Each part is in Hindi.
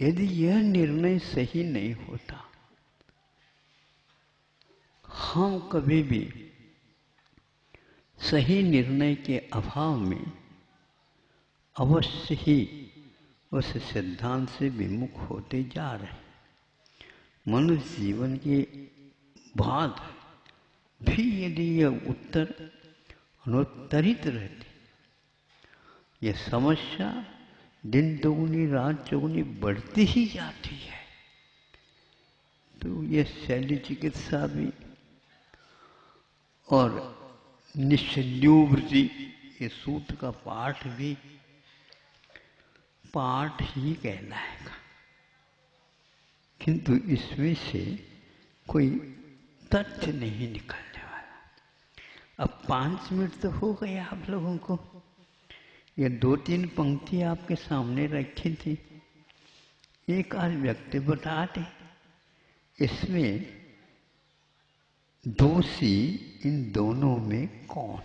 यदि यह निर्णय सही नहीं होता, हम कभी भी सही निर्णय के अभाव में अवश्य ही उस सिद्धांत से विमुख होते जा रहे हैं। मनुष्य जीवन के बाद भी यदि यह उत्तर अनुत्तरित रहती, यह समस्या दिन दोगुनी रात चौगुनी बढ़ती ही जाती है, तो यह शल्य चिकित्सा भी और निश्चल्योवृत्ति ये सूत्र का पाठ भी पाठ ही कहलाएगा, किंतु इसमें से कोई तथ्य नहीं निकलने वाला। अब 5 मिनट तो हो गए आप लोगों को, ये 2-3 पंक्ति आपके सामने रखी थी, एक आध व्यक्ति बता दे इसमें दोषी इन दोनों में कौन?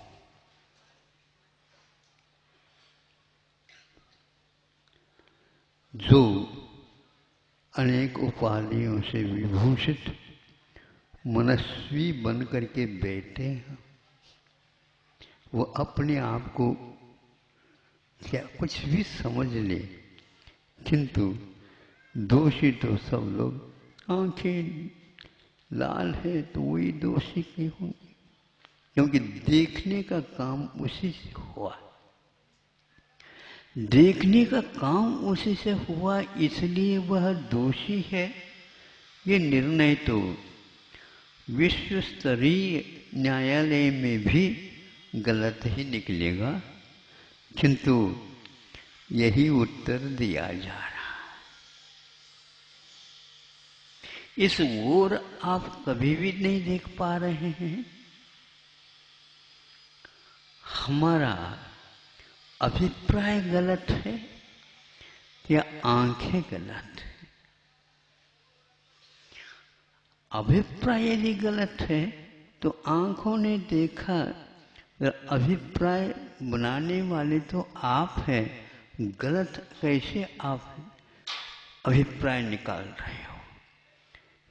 जो अनेक उपाधियों से विभूषित मनस्वी बन करके बैठे हैं, वो अपने आप को क्या कुछ भी समझ ले, किंतु दोषी तो सब लोग, आंखें लाल है तो वही दोषी की होंगी, क्योंकि देखने का काम उसी से हुआ, देखने का काम उसी से हुआ, इसलिए वह दोषी है। ये निर्णय तो विश्व स्तरीय न्यायालय में भी गलत ही निकलेगा, किंतु यही उत्तर दिया जा रहा है। इस ओर आप कभी भी नहीं देख पा रहे हैं। हमारा अभिप्राय गलत है या आंखें गलत है? अभिप्राय यदि गलत है तो आंखों ने देखा, अभिप्राय बनाने वाले तो आप हैं, गलत कैसे आप अभिप्राय निकाल रहे हो?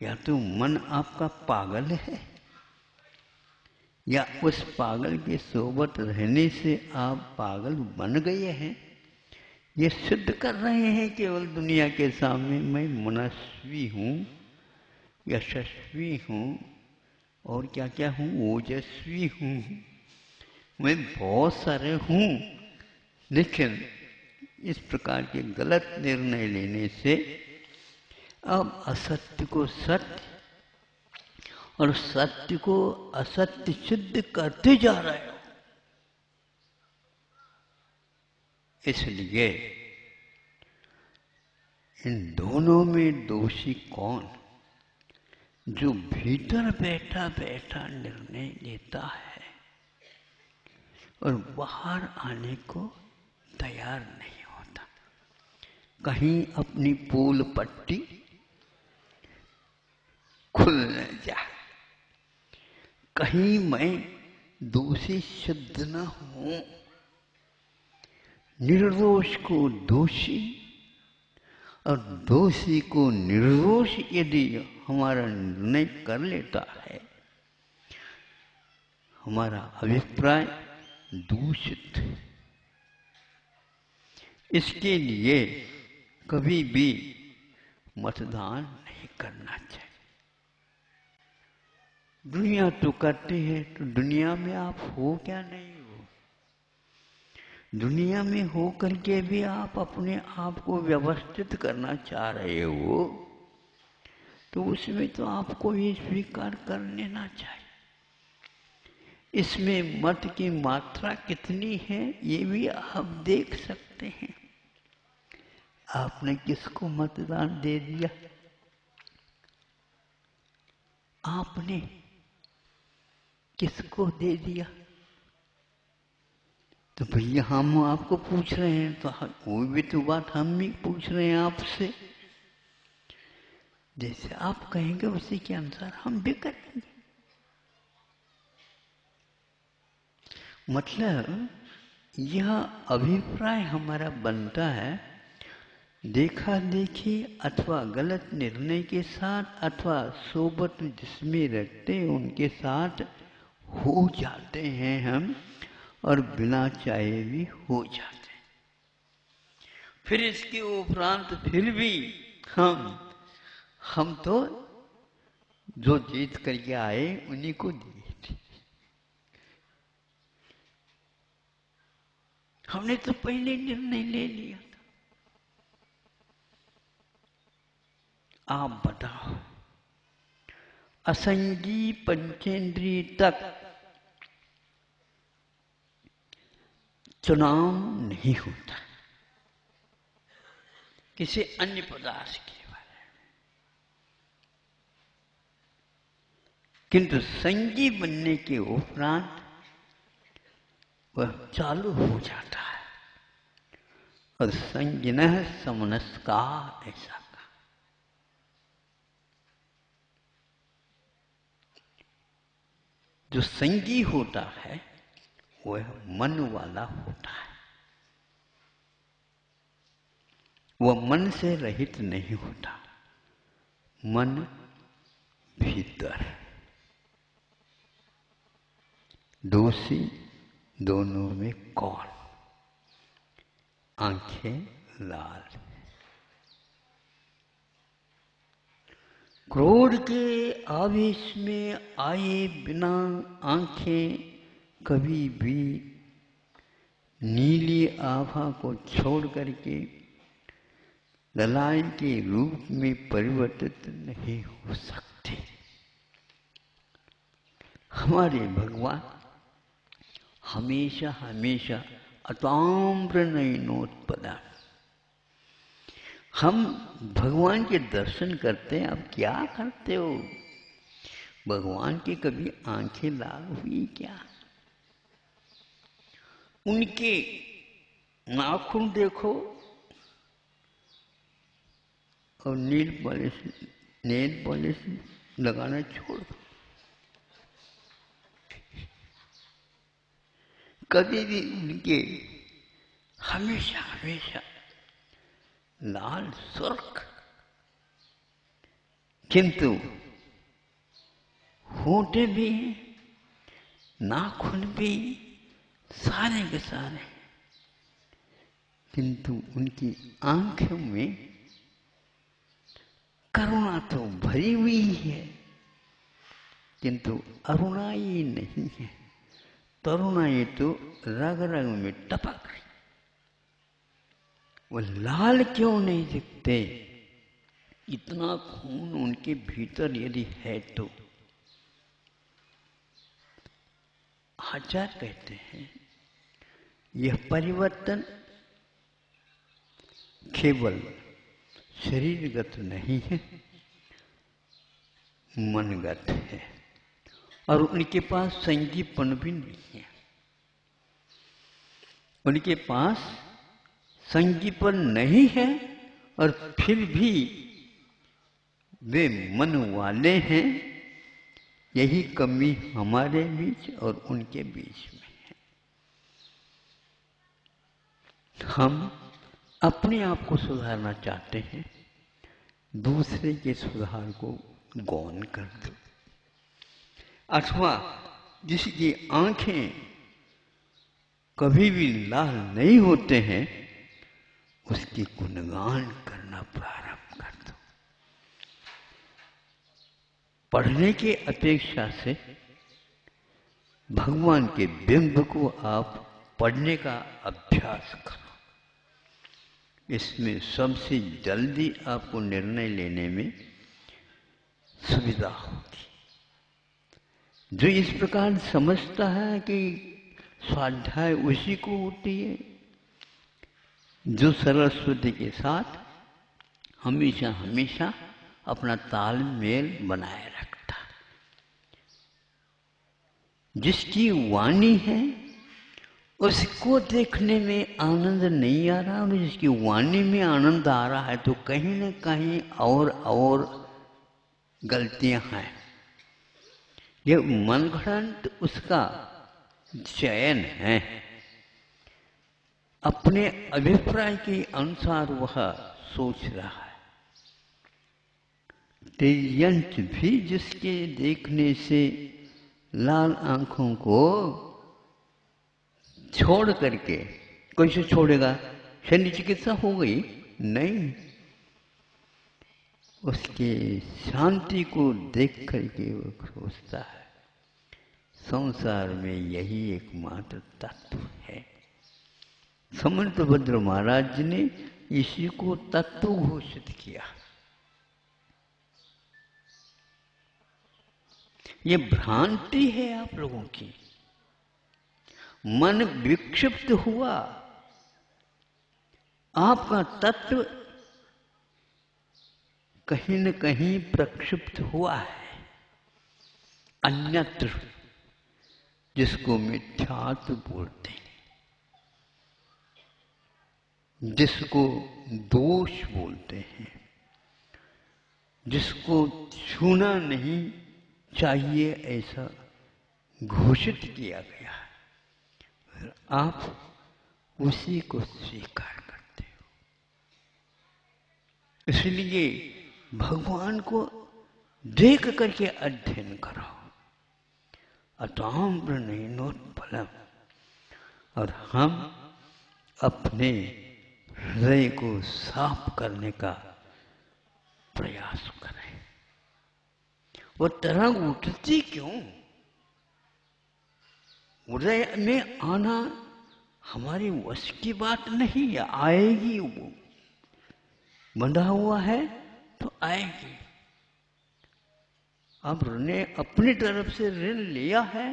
या तो मन आपका पागल है, या उस पागल के सोबत रहने से आप पागल बन गए हैं। ये सिद्ध कर रहे हैं केवल दुनिया के सामने, मैं मनस्वी हूँ, यशस्वी हूँ, और क्या क्या हूँ, ओजस्वी हूँ, मैं बहुत सारे हूँ। लेकिन इस प्रकार के गलत निर्णय लेने से अब असत्य को सत्य और सत्य को असत्य सिद्ध करते जा रहे हो। इसलिए इन दोनों में दोषी कौन? जो भीतर बैठा बैठा निर्णय लेता है और बाहर आने को तैयार नहीं होता। कहीं अपनी पोल पट्टी खुल न जाए, कहीं मैं दोषी सिद्ध न हूं। निर्दोष को दोषी और दोषी को निर्दोष यदि हमारा निर्णय कर लेता है, हमारा अभिप्राय दूषित है। इसके लिए कभी भी मतदान नहीं करना चाहिए। दुनिया तो करती है, तो दुनिया में आप हो क्या नहीं हो? दुनिया में हो करके भी आप अपने आप को व्यवस्थित करना चाह रहे हो, तो उसमें तो आपको ये स्वीकार कर लेना चाहिए। इसमें मत की मात्रा कितनी है ये भी आप देख सकते हैं। आपने किसको मतदान दे दिया? आपने किसको दे दिया? तो भैया हम आपको पूछ रहे हैं, तो कोई भी तो बात हम भी पूछ रहे हैं आपसे। जैसे आप कहेंगे उसी के अनुसार हम भी करेंगे। मतलब यह अभिप्राय हमारा बनता है देखा देखी अथवा गलत निर्णय के साथ अथवा सोबत जिसमें रखते हैं उनके साथ हो जाते हैं हम, और बिना चाहे भी हो जाते हैं। फिर इसके उपरांत फिर भी हम तो जो जीत करके आए उन्हीं को दिए थे। हमने तो पहले निर्णय ले लिया था। आप बताओ, असंगी पंचेंद्रिय तक चुनाव नहीं होता किसी अन्य पदार्थ के बारे में, किंतु संगी बनने के उपरांत वह चालू हो जाता है। और संगिनः समनस्कार ऐसा का जो संगी होता है वह मन वाला होता है, वह मन से रहित नहीं होता। मन भीतर, दोषी दोनों में कौन? आंखें लाल। क्रोध के आवेश में आए बिना आंखें कभी भी नीली आभा को छोड़ करके ललाट के रूप में परिवर्तित नहीं हो सकते। हमारे भगवान हमेशा हमेशा अताम्र नयनोत्पदा। हम भगवान के दर्शन करते हैं, अब क्या करते हो? भगवान की कभी आंखें लाल हुई क्या? उनके नाखून देखो और नील पॉलिश लगाना छोड़ दो। कभी भी उनके हमेशा हमेशा लाल सुर्ख, किंतु होंठे भी नाखून भी सारे के सारे, किंतु उनकी आंखों में करुणा तो भरी हुई है, किंतु अरुणाई नहीं है। तरुणाई तो रग रग में टपक रही। वो लाल क्यों नहीं दिखते? इतना खून उनके भीतर यदि है तो। आचार्य कहते हैं यह परिवर्तन केवल शरीरगत नहीं है, मनगत है, और उनके पास संगीपन भी नहीं है। उनके पास संगीपन नहीं है और फिर भी वे मन वाले हैं। यही कमी हमारे बीच और उनके बीच में है। हम अपने आप को सुधारना चाहते हैं, दूसरे के सुधार को गौण कर दो, अथवा जिसकी आंखें कभी भी लाल नहीं होते हैं उसकी गुणगान करना प्रारंभ कर दो। पढ़ने की अपेक्षा से भगवान के बिंब को आप पढ़ने का अभ्यास करो। इसमें सबसे जल्दी आपको निर्णय लेने में सुविधा होगी। जो इस प्रकार समझता है कि स्वाध्याय उसी को होती है, जो सरस्वती के साथ हमेशा हमेशा अपना तालमेल बनाए रखता, जिसकी वाणी है उसको देखने में आनंद नहीं आ रहा, और जिसकी वाणी में आनंद आ रहा है तो कहीं न कहीं और गलतियां हैं। ये मनगढ़ंत उसका चयन है। अपने अभिप्राय के अनुसार वह सोच रहा है। तेजयंत भी जिसके देखने से लाल आंखों को छोड़ करके, कैसे छोड़ेगा? शल्य चिकित्सा हो गई? नहीं, उसके शांति को देख करके वो सोचता है संसार में यही एकमात्र तत्व है। समंतभद्र महाराज ने इसी को तत्व घोषित किया। ये भ्रांति है आप लोगों की। मन विक्षिप्त हुआ, आपका तत्व कहीं न कहीं प्रक्षिप्त हुआ है अन्यत्र, जिसको मिथ्यात्व बोलते हैं, जिसको दोष बोलते हैं, जिसको छूना नहीं चाहिए ऐसा घोषित किया गया है, फिर आप उसी को स्वीकार करते हो। इसलिए भगवान को देख करके अध्ययन करो। अताम प्रणयनोत्पलम। और हम अपने हृदय को साफ करने का प्रयास करें। वो तरंग उठती क्यों? हृदय में आना हमारी वश की बात नहीं है, आएगी। वो बंधा हुआ है तो आएगी। अब ने अपनी तरफ से ऋण लिया है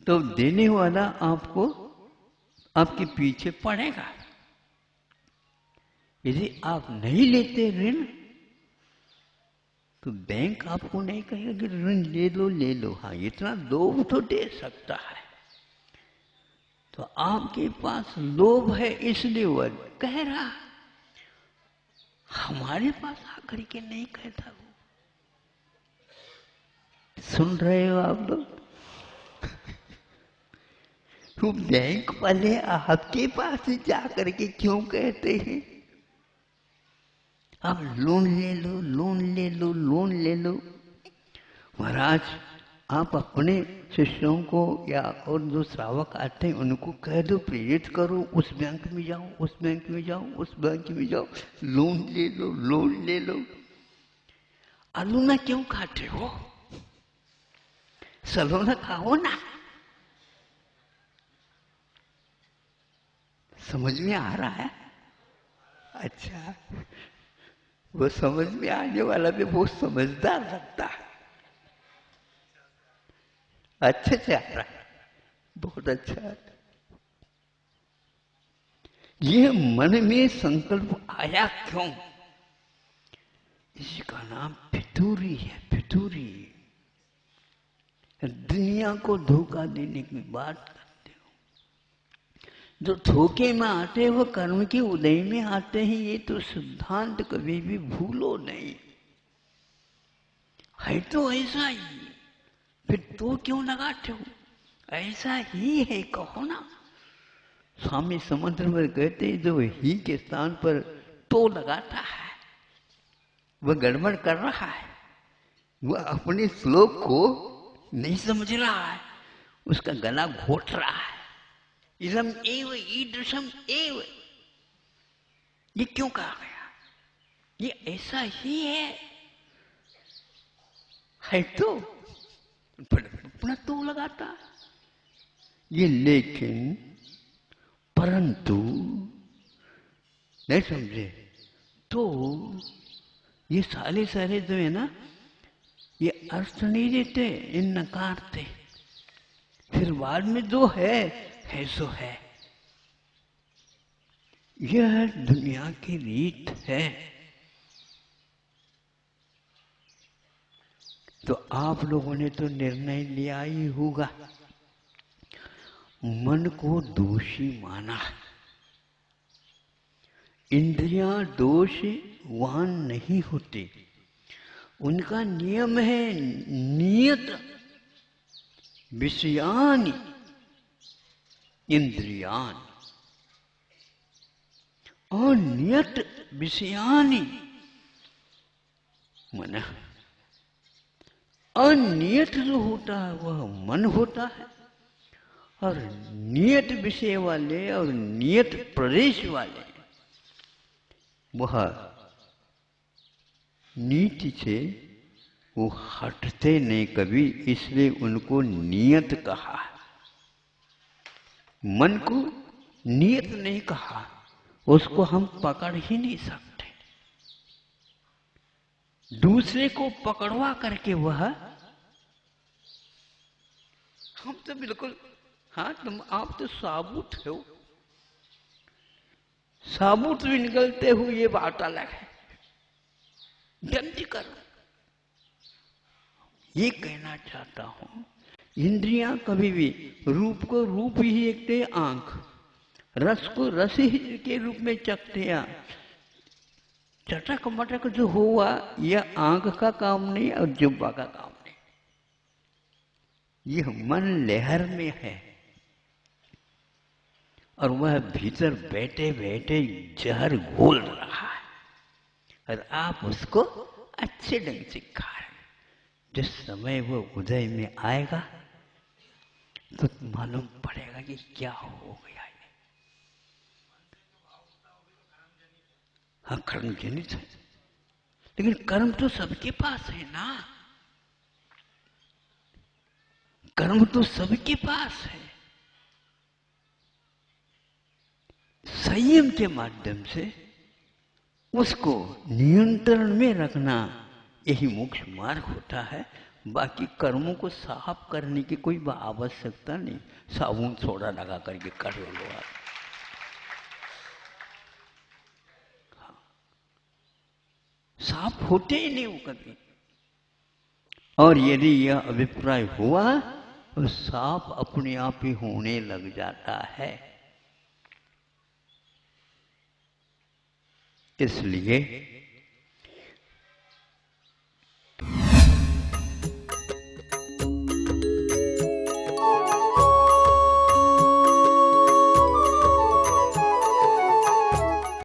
तो देने वाला आपको आपके पीछे पड़ेगा। यदि आप नहीं लेते ऋण तो बैंक आपको नहीं कहेगा कि ऋण ले लो ले लो, हाँ इतना लोभ तो दे सकता है। तो आपके पास लोभ है इसलिए वह कह रहा, हमारे पास आकर के नहीं कहता। वो सुन रहे हो आप लोग? वो बैंक वाले आपके पास जा करके क्यों कहते हैं आप लोन ले लो लोन ले लो लोन ले लो? महाराज आप अपने शिष्यों को या और जो श्रावक आते हैं उनको कह दो, प्रेरित करो, उस बैंक में जाओ उस बैंक में जाओ उस बैंक में जाओ, लोन ले लो लोन ले लो। आलूना क्यों खाते हो? सलोना खाओ ना। समझ में आ रहा है? अच्छा, वो समझ में आने वाला भी बहुत समझदार लगता है। अच्छे से आ रहा है, बहुत अच्छा है। ये मन में संकल्प आया क्यों? इसका नाम फितूरी है, फितूरी। दुनिया को धोखा देने की बात करते हो। जो धोखे में आते हैं वो कर्म के उदय में आते हैं, ये तो सिद्धांत कभी भी भूलो नहीं। है तो ऐसा ही, फिर तो क्यों लगाते हो? ऐसा ही है कहो ना। स्वामी समुद्र में कहते हैं जो ही के स्थान पर तो लगाता है वह गड़बड़ कर रहा है, वह अपने श्लोक को नहीं समझ रहा है, उसका गला घोट रहा है। इदम एव ईदृशम एव, ये क्यों कहा गया? ये ऐसा ही है तो अपना तो लगाता है ये। लेकिन परंतु नहीं समझे तो ये सारे जो है ना, ये अर्थ नहीं देते, इन नकारते। फिर बाद में जो है सो है। यह दुनिया की रीत है। तो आप लोगों ने तो निर्णय लिया ही होगा, मन को दोषी माना। इंद्रियां दोषवान नहीं होती, उनका नियम है नियत विषयानि इंद्रियान। अनियत विषयानि मन, अनियत जो होता है वह मन होता है, और नियत विषय वाले और नियत प्रदेश वाले वह नीति से वो हटते नहीं कभी, इसलिए उनको नियत कहा। मन को नियत नहीं कहा, उसको हम पकड़ ही नहीं सकते। दूसरे को पकड़वा करके वह, हम तो बिल्कुल, हाँ तुम आप तो साबुत हो, साबुत भी निकलते हुए ये बात अलग है, जल्दी करो। ये कहना चाहता हूं, इंद्रियां कभी भी रूप को रूप ही देखते, आंख रस को रस ही के रूप में चखते हैं। चटक मटक जो हुआ यह आंख का काम नहीं और जुब्बा का काम नहीं, यह मन लहर में है, और वह भीतर बैठे बैठे जहर घोल रहा है, और आप उसको अच्छे ढंग से खा रहे। जिस समय वो उदय में आएगा तो मालूम पड़ेगा कि क्या हो गया है। हाँ, कर्म जनित है, लेकिन कर्म तो सबके पास है ना, कर्म तो सबके पास है। संयम के माध्यम से उसको नियंत्रण में रखना, यही मुख्य मार्ग होता है। बाकी कर्मों को साफ करने की कोई आवश्यकता नहीं, साबुन सोडा लगा करके कर लो आप। हाँ, साफ होते ही नहीं वो कभी। और यदि यह अभिप्राय हुआ तो साफ अपने आप ही होने लग जाता है। इसलिए